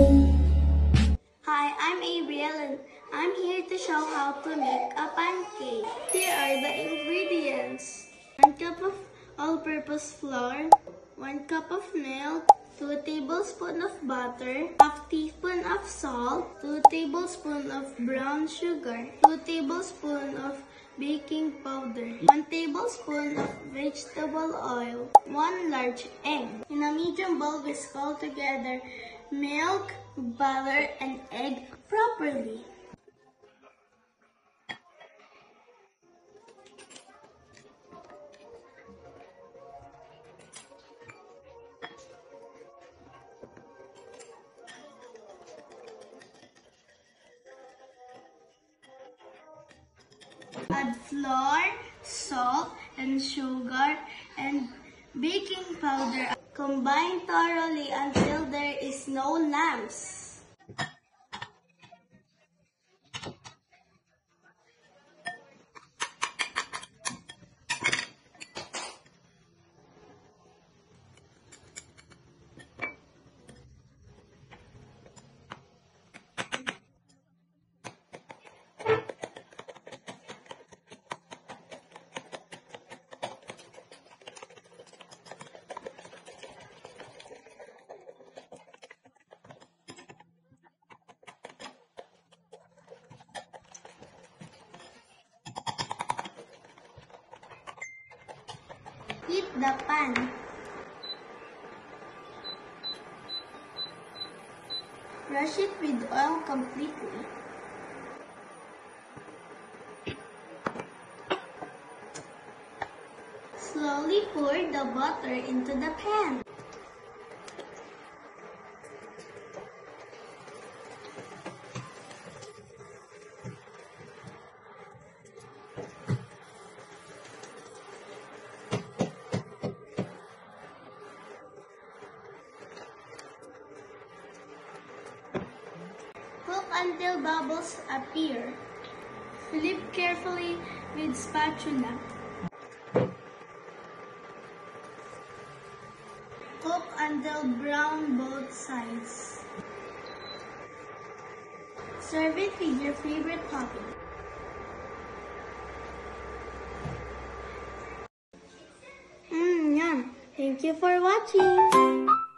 Hi, I'm Abriel and I'm here to show how to make a pancake. Here are the ingredients. 1 cup of all-purpose flour, 1 cup of milk, 2 tablespoons of butter, half teaspoon of salt, 2 tablespoons of brown sugar, 2 tablespoons of baking powder, 1 tablespoon of vegetable oil, 1 large egg. In a medium bowl, whisk all together milk, butter, and egg properly. Add flour, salt, and sugar, and baking powder. Combine thoroughly until there is no lumps. Heat the pan. Brush it with oil completely. Slowly pour the butter into the pan. Cook until bubbles appear. Flip carefully with spatula. Cook until brown both sides. Serve it with your favorite topping. Yum! Thank you for watching!